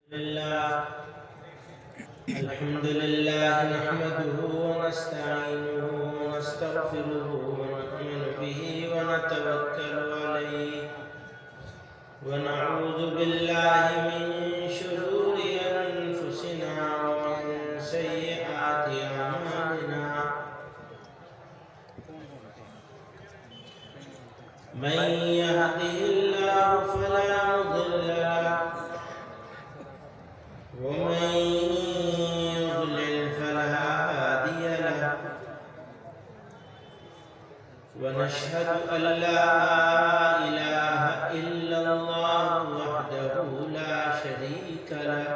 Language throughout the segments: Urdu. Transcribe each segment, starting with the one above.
الحمد لله نحمده ونستعينه ونستغفره ونؤمن به ونتوكل عليه ونعوذ بالله من شرور أنفسنا ومن سيئات أعمالنا من يهده الله فلا مضل له ومن يضلل فلا هادي له ونشهد أن لا إله إلا الله وحده لا شريك له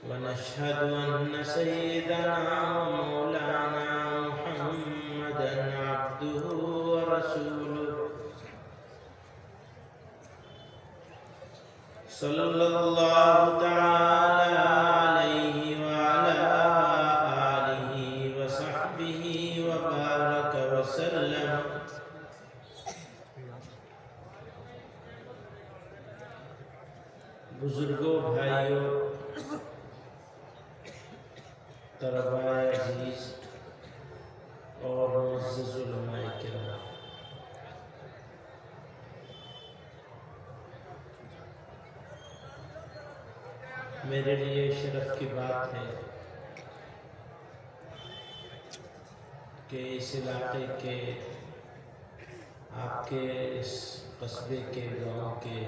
ونشهد أن سيدنا ومولانا محمدا عبده ورسوله صلى الله تعالى عليه وعلى آله وصحبه وبارك وسلم بزرگوں بھائیوں طلباء عزیز اور معزز علماء کرام، میرے لیے شرف کی بات ہے کہ اس علاقے کے، آپ کے اس قصبے کے، گاؤں کے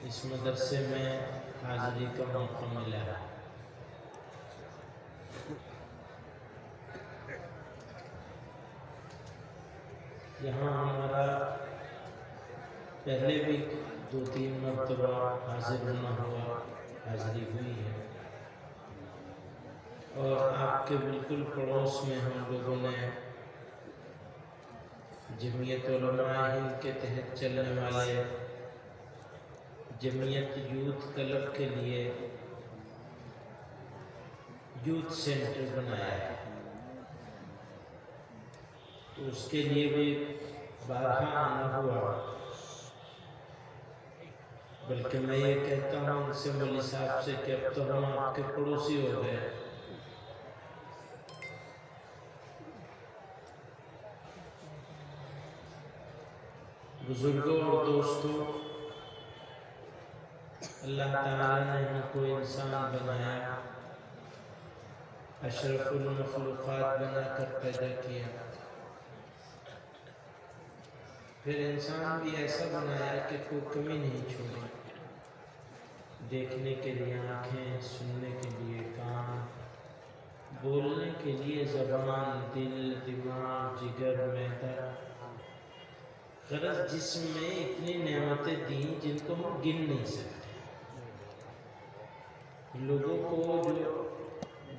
اس مدرسے میں حاضری کا موقع ملا ہے۔ یہاں ہمارا پہلے بھی 2-3 مرتبہ حاضر ہونا ہوا، حاضری ہوئی ہے، اور آپ کے بالکل پڑوس میں ہم لوگوں نے جمعیت علماء ہند کے تحت چلنے والے جمعیت یوتھ کلب کے لیے یوتھ سینٹر بنایا ہے، تو اس کے لیے بھی بارہا آنا ہوا۔ بلکہ میں یہ کہتا ہوں ان سے، مولی صاحب سے، کہ اب تو ہم آپ کے پڑوسی ہو گئے۔ بزرگوں اور دوستوں، اللہ تعالیٰ نے ہم کو انسان بنایا، اشرف المخلوقات بنا کر پیدا کیا، پھر انسان بھی ایسا بنایا کہ کوئی کمی نہیں چھوڑی، دیکھنے کے لیے آنکھیں، سننے کے لیے کان، بولنے کے لیے زبان، دل، دماغ، جگر، معدہ، غرض جسم میں اتنی نعمتیں دیں جن کو ہم گن نہیں سکتے۔ لوگوں کو جو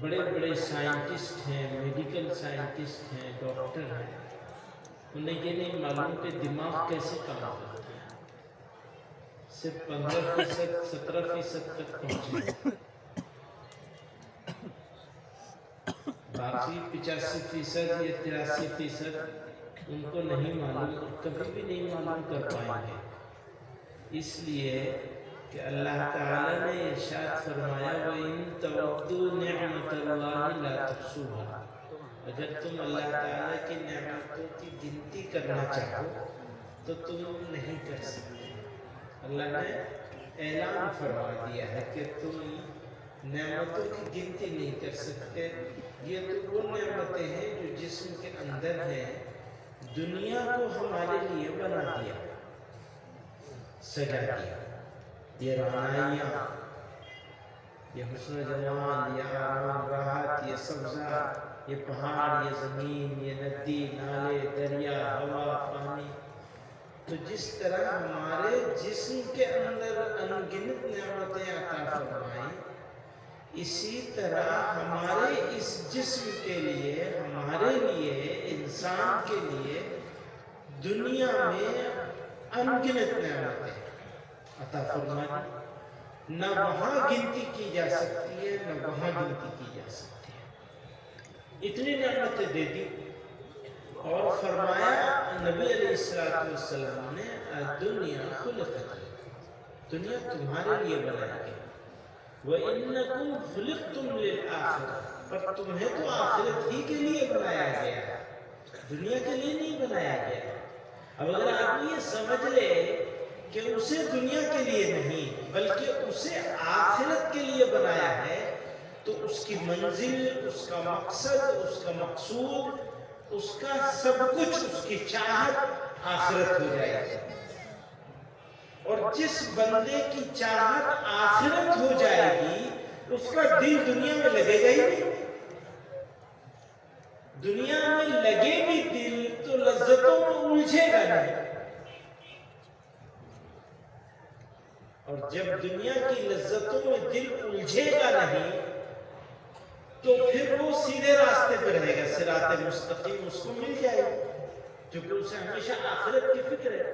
بڑے بڑے سائنٹسٹ ہیں، میڈیکل سائنٹسٹ ہیں، ڈاکٹر ہیں، انہیں یہ نہیں معلوم کہ دماغ کیسے کام کرتا ہے۔ صرف 15%، 17% تک پہنچے، باقی 85% یا 83% ان کو نہیں معلوم، کبھی بھی نہیں معلوم کر پائیں گے۔ اس لیے کہ اللہ تعالیٰ نے ارشاد فرمایا وَإِن تَعُدُّوا نِعْمَتَ اللَّهِ لَا تُحْصُوهَا، اگر تم اللہ تعالیٰ کی نعمتوں کی گنتی کرنا چاہو تو تم نہیں کر سکتے۔ اللہ نے اعلان فرما دیا ہے کہ تم نعمتوں کی گنتی نہیں کر سکتے۔ یہ تو وہ نعمتیں ہیں جو جسم کے اندر ہیں، دنیا کو ہمارے لیے بنا دیا، سجا دیا۔ یہ رعنائیاں، یہ حسن جمال، یہ آرام راحت، یہ سبزہ، یہ پہاڑ، یہ زمین، یہ ندی، نالے، دریا، ہوا، پانی، تو جس طرح ہمارے جسم کے اندر انگنت نعمتیں عطا فرمائیں، اسی طرح ہمارے اس جسم کے لیے، ہمارے لیے، انسان کے لیے دنیا میں انگنت نعمتیں عطا فرمائیں۔ نہ وہاں گنتی کی جا سکتی ہے، نہ وہاں گنتی کی جا سکتی ہے۔ اتنی نعمتیں دے دی اور فرمایا نبی علیہ السلام نے الدنیا خلقت دنیا تمہارے لیے بنایا گیا. وَإِنَّكُمْ خُلِقْتُمْ لِلْآخِرَةِ، پر تمہیں تو آخرت ہی کے لیے بنایا گیا، دنیا کے لیے نہیں بنایا گیا. اب اگر آدمی یہ سمجھ لے کہ اسے دنیا کے لیے نہیں بلکہ اسے آخرت کے لیے بنایا ہے، تو اس کی منزل، اس کا مقصد، اس کا مقصود، اس کا سب کچھ، اس کی چاہت آخرت ہو جائے گی. اور جس بندے کی چاہت آخرت ہو جائے گی اس کا دل دنیا میں لگے گا ہی نہیں. دنیا میں لگے بھی دل تو لذتوں میں الجھے گا نہیں. اور جب دنیا کی لذتوں میں دل الجھے گا نہیں تو پھر وہ سیدھے راستے پہ رہے گا، صراط مستقیم اس کو مل جائے گی، کیونکہ اسے ہمیشہ آخرت کی فکر ہے.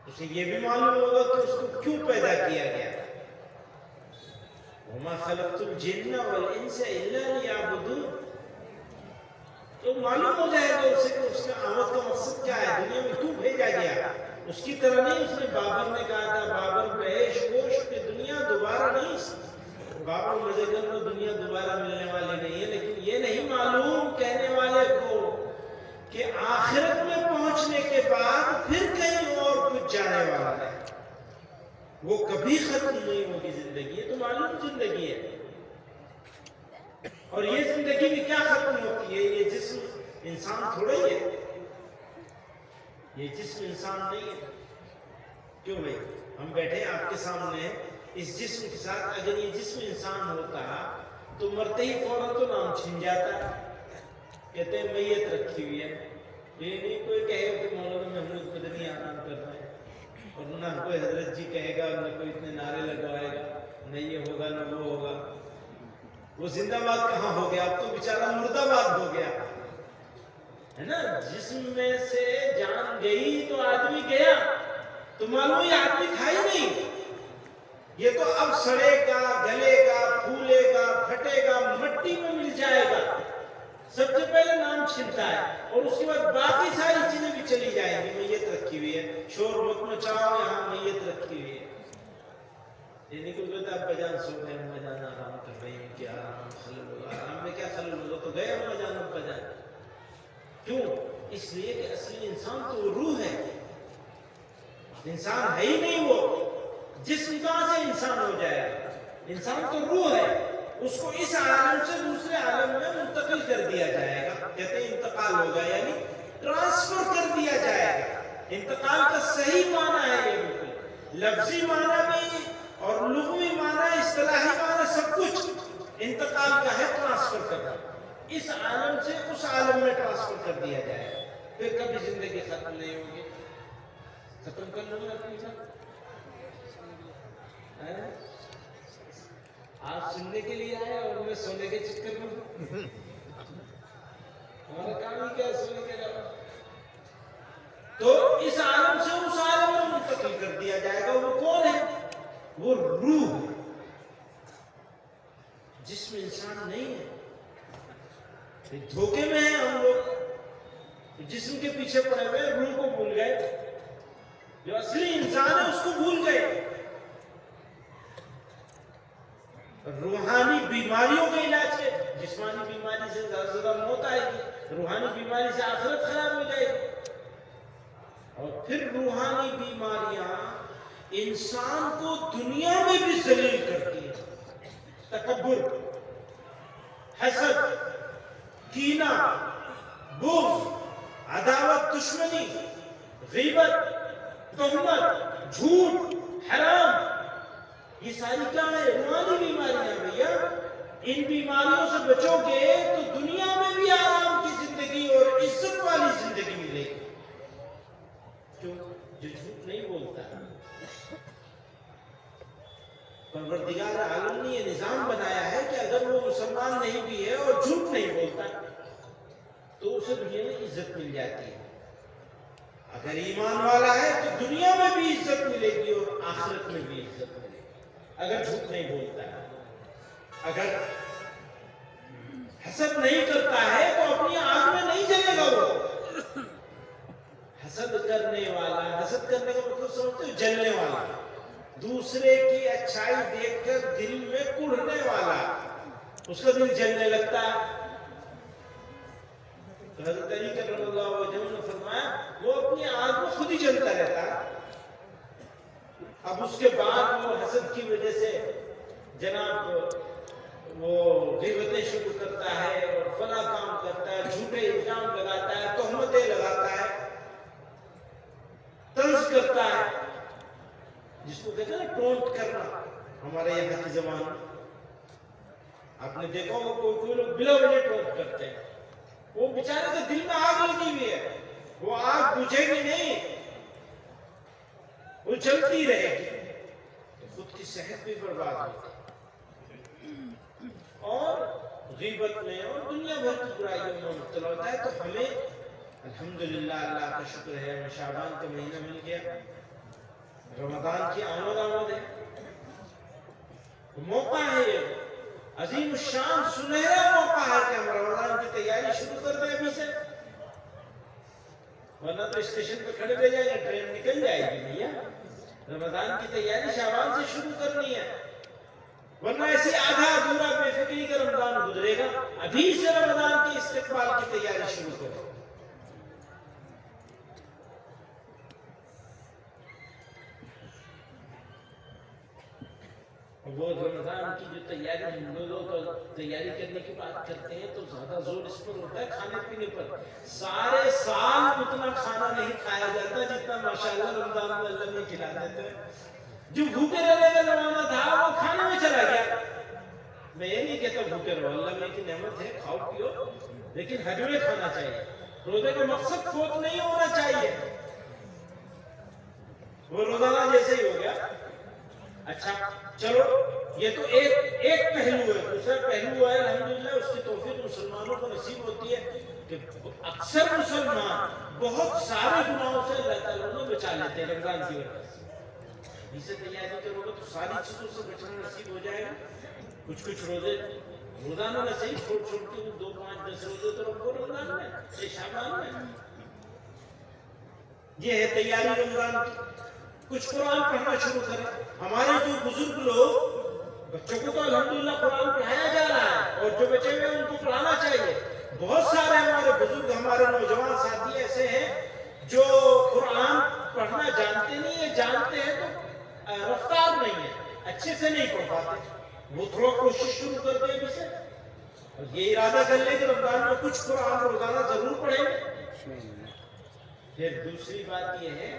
اسے یہ بھی معلوم ہوگا کہ اس کو کیوں پیدا کیا گیا. وَمَا خَلَقْتُ الْجِنَّ وَالْإِنسَ إِلَّا لِيَعْبُدُونَ. تو معلوم ہو جائے گا اسے کہ اس کا آمد کا مقصد کیا ہے، دنیا میں کیوں بھیجا گیا. اس کی طرح نہیں اس نے بابر نے کہا تھا بابر بہش گوش کہ دنیا دوبارہ نہیں، بابر مزے کر لو دنیا دوبارہ ملنے والی نہیں ہے. لیکن یہ نہیں معلوم کہنے والے کو کہ آخرت میں پہنچنے کے بعد پھر کہیں اور کچھ جانے والا ہے، وہ کبھی ختم نہیں ہوگی زندگی. یہ تو معلوم زندگی ہے. اور یہ زندگی بھی کیا ختم ہوتی ہے؟ یہ جسم انسان تھوڑا ہی ہے، یہ جسم انسان نہیں ہے. کیوں بھائی ہم بیٹھے آپ کے سامنے اس جسم کے ساتھ، اگر یہ جسم انسان ہوتا تو مرتے ہی فوراً تو نام چھن جاتا. کہتے ہیں میت رکھی ہوئی ہے. یہ نہیں کوئی کہے گا کہ مولانا محمود مدنی آرام کر رہے ہیں، اور نہ کوئی حضرت جی کہے گا، نہ کوئی اتنے نعرے لگوائے گا، نہ یہ ہوگا نہ وہ ہوگا. وہ زندہ باد کہاں ہو گیا، اب تو بیچارہ مردہ باد ہو گیا ہے نا. جسم میں سے جان گئی تو آدمی گیا، تو معلوم یہ آدمی تھا ہی نہیں. یہ تو اب سڑے گا، گلے گا، پھولے گا، پھٹے گا، مٹی میں مل جائے گا. سب سے پہلے نام چھنتا ہے اور اس کے بعد باقی ساری چیزیں بھی چلی جائیں گی. میت رکھی ہوئی ہے، شور مت مچاؤ، یہاں میت رکھی ہوئی ہے. یہ نہیں کوئی کہتا ابا جان سو گئے، اما جان آرام کر رہی ہیں، کیا آرام خلل ہوگا، آرام میں کیا خلل ہوگا، تو گئے اما جان ابا جان. کیوں؟ اس لیے کہ اصلی انسان تو وہ روح ہے، انسان ہے ہی نہیں. وہ جسم کہاں سے انسان ہو جائے گا؟ انسان تو روح ہے. اس کو اس عالم سے دوسرے عالم میں منتقل کر دیا جائے گا. کہتے ہیں انتقال ہوگا، یعنی ٹرانسفر کر دیا جائے گا. انتقال کا صحیح معنی ہے یہ، بالکل لفظی معنی بھی اور لغوی معنی، اصطلاحی معنی، سب کچھ انتقال کا ہے. ٹرانسفر کرنا، اس عالم سے اس عالم میں ٹرانسفر کر دیا جائے گا. پھر کبھی زندگی ختم نہیں ہوگی. ختم کر لوں گا اپنی ساتھ. آپ سننے کے لیے آئے اور میں سونے کے چکر میں. ہمارا کام ہی کیا ہے، سونے کے علاوہ. تو اس عالم سے اس عالم میں منتقل کر دیا جائے گا. وہ کون ہے؟ وہ روح. جسم انسان نہیں ہے. دھوکے میں ہیں ہم لوگ، جسم کے پیچھے پڑے ہوئے، روح کو بھول گئے. جو اصلی انسان ہے اس کو بھول گئے. روحانی بیماریوں کا علاج ہے. جسمانی بیماری سے زیادہ موت آئے گی، روحانی بیماری سے آخرت خراب ہو جائے گی. اور پھر روحانی بیماریاں انسان کو دنیا میں بھی ذلیل کرتی ہیں. تکبر، حسد، کینہ، بغض، عداوت، دشمنی، غیبت، تہمت، جھوٹ، حرام، یہ ساری کیا ہے؟ روحانی بیماریاں. بھیا ان بیماریوں سے بچو گے تو دنیا میں بھی آرام کی زندگی اور عزت والی زندگی ملے گی. کیوں؟ جو جھوٹ نہیں بولتا. پروردگار عالم نے یہ نظام بنایا ہے کہ اگر وہ مسلمان نہیں بھی ہے اور جھوٹ نہیں بولتا تو اسے دنیا میں عزت مل جاتی ہے. اگر ایمان والا ہے تو دنیا میں بھی عزت ملے گی اور آخرت میں بھی عزت ملے گی. اگر جھوٹ نہیں بولتا ہے، اگر حسد نہیں کرتا ہے تو اپنی آنکھ میں نہیں جلے گا. وہ حسد کرنے والا، حسد کرنے کا مطلب سمجھتے ہو؟ جلنے والا. دوسرے کی اچھائی دیکھ کر دل میں کڑھنے والا، اس کا دل جلنے لگتا ہے. تو حضرت علی کرم اللہ وجہہ نے فرمایا وہ اپنی آگ میں خود ہی جلتا رہتا ہے. اب اس کے بعد وہ حسد کی وجہ سے جناب وہ غیبتیں شروع کرتا ہے اور فلاں کام کرتا ہے، جھوٹے الزام لگاتا ہے، تہمتیں لگاتا ہے، طنز کرتا ہے، جس کو کہتے ہیں ٹونٹ کرنا ہمارے یہاں کی زبان میں. آپ نے دیکھا ہوگا کوئی لوگ بلا وجہ ٹونٹ کرتے ہیں. وہ بیچارے کے دل میں آگ لگی ہوئی ہے، وہ آگ بجھے گی نہیں، وہ جلتی رہے گی، خود کی صحت بھی برباد ہوتی اور غیبت میں اور دنیا بھر کی برائیوں میں مبتلا ہوتا ہے. تو ہمیں الحمدللہ اللہ کا شکر ہے ہمیں شعبان کا مہینہ مل گیا، رمضان کی آمد ہے، موقع ہے، یہ عظیم الشان سنہرا موقع ہے کہ ہم رمضان کی تیاری شروع کر دیں ابھی سے، ورنہ تو اسٹیشن پہ کھڑے رہ جائیں گے، ٹرین نکل جائے گی. بھیا رمضان کی تیاری شعبان سے شروع کرنی ہے، ورنہ ایسے آدھا ادھورا بے فکری کا رمضان گزرے گا. ابھی سے رمضان کی استقبال کی تیاری شروع کرو. وہ رمضان کی جو تیاری ہم لوگوں کو تیاری کرنے کی بات کرتے ہیں تو زیادہ زور اس پر ہوتا ہے کھانے پینے پر. سارے سال اتنا کھانا نہیں کھایا جاتا جتنا ماشاءاللہ رمضان میں اللہ نے کھلا دیتے ہیں. جو بھوکے رہنے کا زمانہ تھا وہ کھانے میں چلا گیا. میں یہ نہیں کہتا بھوکے رہو، اللہ میں کی نعمت ہے، کھاؤ پیو، لیکن حد میں کھانا چاہیے. روزے کا مقصد فوت نہیں ہونا چاہیے، وہ روزانہ جیسے ہی ہو گیا. اچھا چلو یہ تو ایک پہلو ہے. دوسرا پہلو ہے الحمدللہ اس کی توفیق مسلمانوں کو نصیب ہوتی ہے کہ اکثر مسلمان بہت سارے گناہوں سے اللہ تعالیٰ نے بچا لیتے ہیں رمضان کی وجہ سے. اسے تیاری کرو گے تو ساری چیزوں سے بچنا نصیب ہو جائے گا. کچھ روزے روزانہ نہ صحیح چھوڑ کے 2 5 10 روزے تو رکھو رمضان میں، یہ شعبان میں. یہ ہے تیاری رمضان کی. کچھ قرآن پڑھنا شروع کریں. ہمارے جو بزرگ لوگ، بچوں کو تو الحمدللہ قرآن پڑھایا جا رہا ہے اور جو بچے ہوئے ان کو پڑھانا چاہیے. بہت سارے ہمارے بزرگ، ہمارے نوجوان ساتھی ایسے ہیں جو قرآن پڑھنا جانتے نہیں ہیں، جانتے ہیں تو رفتار نہیں ہے، اچھے سے نہیں پڑھ پاتے. وہ تھوڑا کوشش شروع کر دیں ابھی سے اور یہ ارادہ کر لیں کہ رمضان میں کچھ قرآن روزانہ ضرور پڑھیں گے. پھر دوسری بات یہ ہے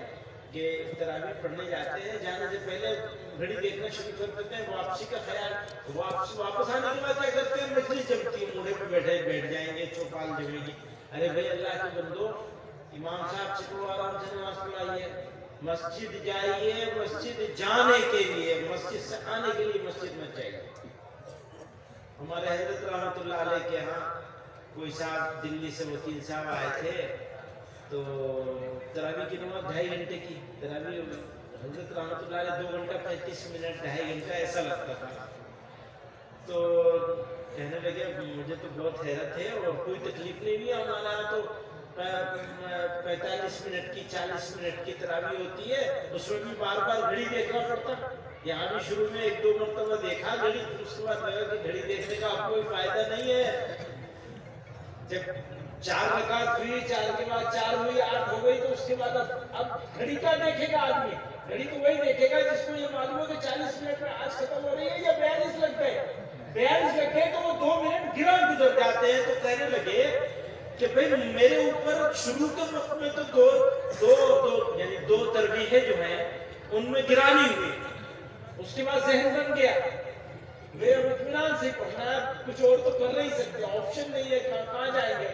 کہ تراویح پڑھنے جاتے ہیں، جانے سے پہلے گھڑی دیکھنا شروع کر دیتے ہیں. واپسی کا خیال، واپس آنے کے بعد کیا کرتے ہیں؟ مجلس جمتی ہے، موڑے پہ بیٹھ جائیں گے، چوپال جمے گی. ارے بھائی اللہ کے بندو، امام صاحب سے کو آرام سے نماز پڑھائیے. مسجد جائیے مسجد جانے کے لیے، مسجد سے آنے کے لیے مسجد میں جائیے. ہمارے حضرت رحمت اللہ علیہ کے ہاں کوئی صاحب دلی سے وکیل صاحب آئے تھے تو تراویح کی نماز 2.5 گھنٹے کی تراویح ہو گئی. حضرت رحمت اللہ علیہ 2 گھنٹہ 35 منٹ 2.5 گھنٹہ ایسا لگتا تھا. تو کہنے لگے مجھے تو بہت حیرت ہے اور کوئی تکلیف نہیں ہوئی. ہمارے یہاں تو 45 منٹ کی 40 منٹ کی تراویح ہوتی ہے، اس میں بھی بار بار گھڑی دیکھنا پڑتا. یہاں بھی شروع میں 1 2 مرتبہ دیکھا گھڑی، اس کے بعد لگا کہ گھڑی دیکھنے کا آپ کوئی فائدہ نہیں ہے. جب 4 رکعت ہوئی، 4 کے بعد 4 ہوئی، 8 ہو گئی، تو اس کے بعد اب گھڑی کا دیکھے گا آدمی؟ گھڑی تو وہی دیکھے گا جس کو یہ معلوم ہو کہ 40 منٹ میں آج ختم ہو رہی ہے یا 42 لگ گئے. 42 لگ گئے تو وہ 2 منٹ گرا گزر جاتے ہیں. تو کہنے لگے کہ بھئی میرے اوپر شروع کے وقت میں تو یعنی 2 تربیحیں جو ہیں ان میں گرانی ہوئی، اس کے بعد ذہن بن گیا میرے اطمینان سے پڑھنا ہے، کچھ اور تو کر نہیں سکتے، آپشن نہیں ہے، کہاں جائیں گے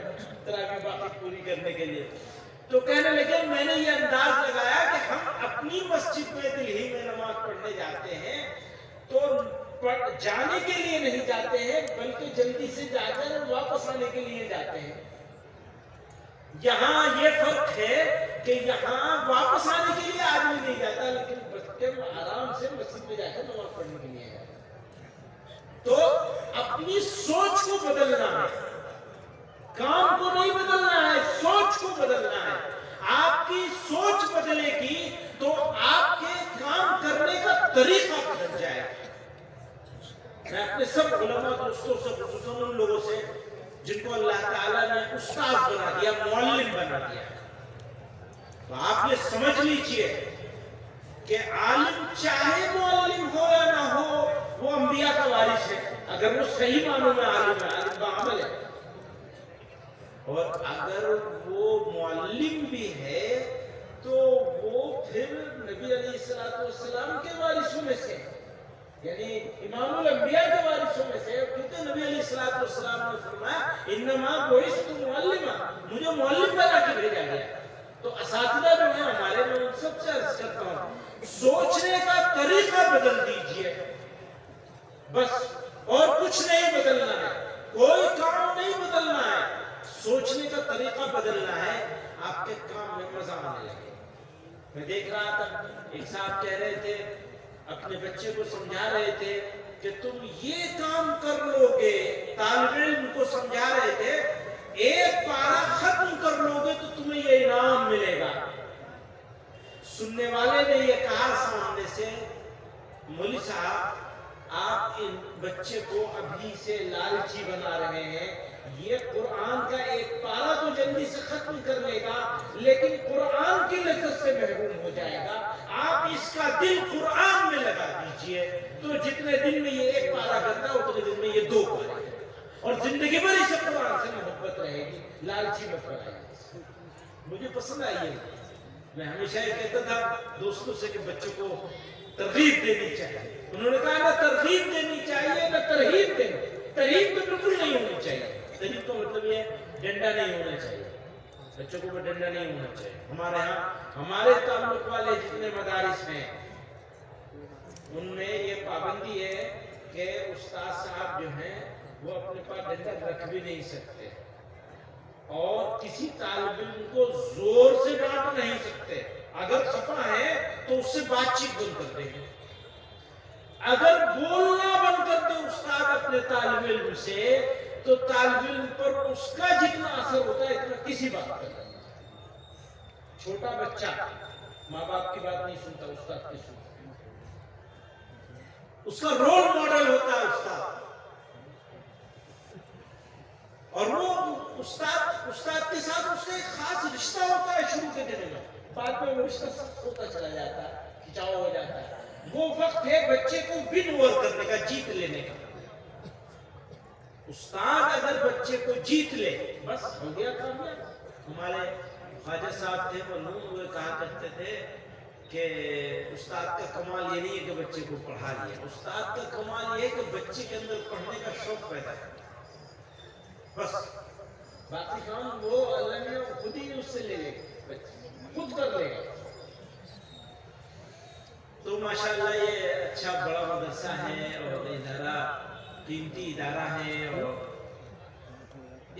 تراویح باقی پوری کرنے کے لیے. تو کہنے لگے میں نے یہ انداز لگایا کہ ہم اپنی مسجد میں دل ہی میں نماز پڑھنے جاتے ہیں تو جانے کے لیے نہیں جاتے ہیں بلکہ جلدی سے جاتے ہیں اور واپس آنے کے لیے جاتے ہیں. یہاں یہ فرق ہے کہ یہاں واپس آنے کے لیے آدمی نہیں جاتا، لیکن بچے آرام سے مسجد میں جا کر نماز پڑھنے کے لیے جاتا. تو اپنی سوچ کو بدلنا ہے، کام کو نہیں بدلنا ہے، سوچ کو بدلنا ہے. آپ کی سوچ بدلے گی تو آپ کے کام کرنے کا طریقہ بدل جائے گا۔ میں اپنے سب علماء دوستوں سے، خصوصاً ان لوگوں سے جن کو اللہ تعالیٰ نے استاد بنا دیا، معلم بنا دیا، تو آپ یہ سمجھ لیجئے کہ عالم چاہے معلم ہو یا نہ ہو، وہ انبیاء کا وارث ہے، اگر وہ صحیح معنوں میں عالم ہے، عالم بعمل ہے۔ اور اگر وہ معلم بھی ہے تو وہ پھر نبی علیہ السلام کے وارثوں میں سے، یعنی امام الانبیاء کے وارثوں میں سے، کیونکہ نبی علیہ السلام نے فرمایا انما بعثت معلما، مجھے معلم بنا کے بھیجا گیا۔ تو اساتذہ جو ہیں ہمارے، میں ان سب سے عرض کرتا ہوں، سوچنے کا طریقہ بدل دیجئے، بس اور کچھ نہیں بدلنا ہے، کوئی کام نہیں بدلنا ہے، سوچنے کا طریقہ بدلنا ہے، آپ کے کام میں مزہ آنے لگے۔ میں دیکھ رہا تھا ایک صاحب کہہ رہے تھے، اپنے بچے کو سمجھا رہے تھے کہ تم یہ کام کر لو گے، طالب علم کو سمجھا رہے تھے، ایک پارہ ختم کر لو گے تو تمہیں یہ انعام ملے گا۔ سننے والے نے یہ کہا سامنے سے، مولوی صاحب آپ ان بچے کو ابھی سے لالچی بنا رہے ہیں، یہ قرآن کا ایک پارہ تو جلدی سے ختم کر لے گا لیکن قرآن کی لذت سے محروم ہو جائے گا، آپ اس کا دل قرآن میں لگا دیجئے، تو جتنے دن میں یہ ایک پارہ کرتا ہے اتنے دن میں یہ 2 پارے کرتا ہے، اور زندگی بھر اسے قرآن سے محبت رہے گی، لالچی مت بنائے۔ مجھے پسند آئی ہے، میں ہمیشہ یہ کہتا تھا دوستوں سے کہ بچوں کو ترغیب دینی چاہیے، انہوں نے کہا نہ ترغیب دینی چاہیے نہ ترہیب دینی، ترغیب تو بالکل نہیں ہونی چاہیے، ترغیب تو مطلب یہ ڈنڈا نہیں ہونا چاہیے، بچوں کو ڈنڈا نہیں ہونا چاہیے۔ ہمارے ہاں ہمارے تعلق والے جتنے مدارس ہیں ان میں یہ پابندی ہے کہ استاد صاحب جو ہیں وہ اپنے پاس ڈنڈا رکھ بھی نہیں سکتے، اور کسی طالب علم کو زور سے ڈانٹ نہیں سکتے، اگر خفا ہے تو اس سے بات چیت بند کر دیں گے، اگر بولنا بند کر دے استاد اپنے طالب علم سے تو طالب علم پر اس کا جتنا اثر ہوتا ہے اتنا کسی بات پر نہیں۔ چھوٹا بچہ ماں باپ کی بات نہیں سنتا، استاد کی سنتا، اس کا رول ماڈل ہوتا ہے استاد، اور وہ استاد کے ساتھ اس کا ایک خاص رشتہ ہوتا ہے شروع کے دنوں میں، بعد میں وہ رشتہ سخت ہوتا چلا جاتا ہے، کھچاؤ ہو جاتا ہے۔ وہ وقت ہے بچے کو ون اوور کرنے کا، جیت لینے کا۔ استاد اگر بچے کو جیت لے بس ہو گیا کامیاب۔ ہمارے خواجہ صاحب تھے مرحوم، وہ کہا کرتے تھے کہ استاد کا کمال یہ نہیں ہے کہ بچے کو پڑھا لیا، استاد کا کمال یہ ہے کہ بچے کے اندر پڑھنے کا شوق پیدا ہے، بس باقی کام وہ اللہ نے خود ہی اس سے لے لے گا، خود کر لے گا۔ تو ماشاءاللہ یہ اچھا بڑا مدرسہ ہے اور ادارہ قیمتی ادارہ ہے، اور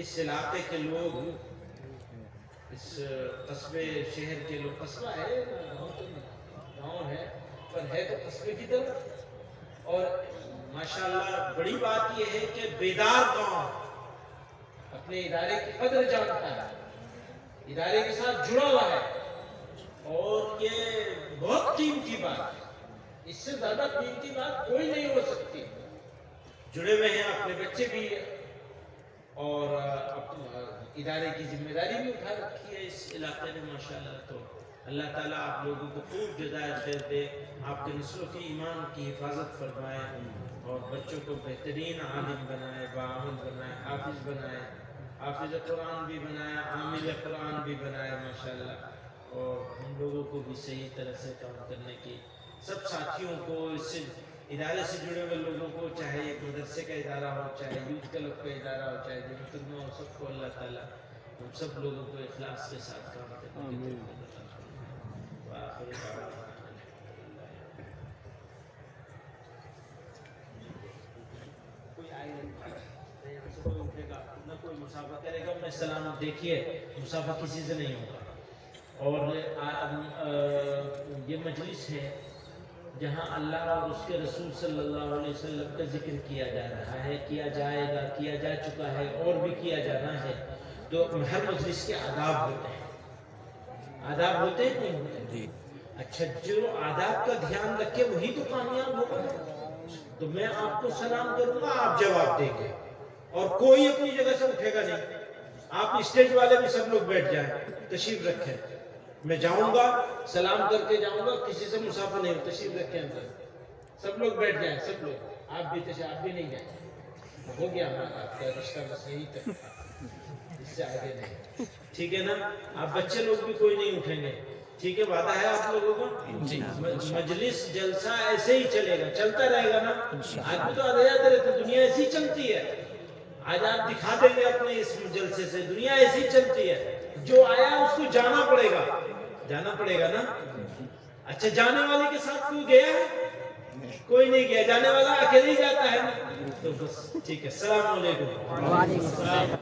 اس علاقے کے لوگ، اس قصبے شہر کے لوگ، قصبہ ہے گاؤں ہے پر ہے تو قصبے کی طرف، اور ماشاءاللہ بڑی بات یہ ہے کہ بیدار گاؤں اپنے ادارے کی قدر جانتا ہے، ادارے کے ساتھ جڑا ہوا ہے، اور یہ بہت قیمتی بات ہے، اس سے زیادہ قیمتی بات کوئی نہیں ہو سکتی۔ جڑے ہوئے ہیں، اپنے بچے بھی اور ادارے کی ذمہ داری بھی اٹھا رکھی ہے اس علاقے نے ماشاءاللہ۔ تو اللہ تعالیٰ آپ لوگوں کو خوب جزائے خیر دے، آپ کے نسلوں کی ایمان کی حفاظت فرمائے، اور بچوں کو بہترین عالم بنائے، باعمل بنائے، حافظ بنائے، حافظ قرآن بھی بنائے، عامل قرآن بھی بنائے ماشاءاللہ، اور ہم لوگوں کو بھی صحیح طرح سے کام کرنے کی، سب ساتھیوں کو، اس سے ادارے سے جڑے ہوئے لوگوں کو، چاہے ایک مدرسے کا ادارہ ہو، چاہے یوتھ کلب کا ادارہ ہو، چاہے جمعیت ہو، سب کو اللہ تعالیٰ ہم سب لوگوں کو اخلاص کے ساتھ کام کرنے کی توفیق عطا فرمائے۔ وآخر دعوانا کوئی آئے نہیں، کوئی اٹھے گا نہ کوئی مسافہ کرے گا، میں سلام دیکھیے مسافہ کسی سے نہیں ہوگا۔ اور یہ مجلس ہے جہاں اللہ اور اس کے رسول صلی اللہ علیہ وسلم کا ذکر کیا جا رہا ہے، کیا جائے گا، کیا جا چکا ہے اور بھی کیا جانا ہے۔ تو ہر مجلس کے آداب ہوتے ہیں، آداب ہوتے ہیں نہیں ہوتے؟ اچھا جو آداب کا دھیان رکھے وہی تو کامیاب ہوگا. تو میں آپ کو سلام کروں گا، آپ جواب دیں گے، اور کوئی اپنی جگہ سے اٹھے گا نہیں. آپ اسٹیج والے بھی سب لوگ بیٹھ جائیں، تشریف رکھیں. میں جاؤں گا سلام کر کے جاؤں گا، کسی سے مسافہ نہیں، تشریف رکھیں اندر. سب لوگ بیٹھ جائیں، سب لوگ. آپ بھی نہیں جائیں. ہو گیا ہمارا آپ کا رشتہ بس یہی تک تھا، اس سے آگے نہیں. ٹھیک ہے نا؟ آپ بچے لوگ بھی کوئی نہیں اٹھیں گے. ٹھیک ہے، وعدہ ہے آپ لوگوں کا؟ مجلس جلسہ ایسے ہی چلے گا، چلتا رہے گا نا. آج بھی تو آدھے جاتے رہتے، دنیا ایسی چلتی ہے. آج آپ دکھا دیں گے اپنے اس جلسے سے، دنیا ایسی چلتی ہے. جو آیا اس کو جانا پڑے گا، جانا پڑے گا نا. اچھا جانے والے کے ساتھ کوئی گیا ہے؟ کوئی نہیں گیا. جانے والا اکیلے ہی جاتا ہے نا. تو بس ٹھیک ہے. السلام علیکم.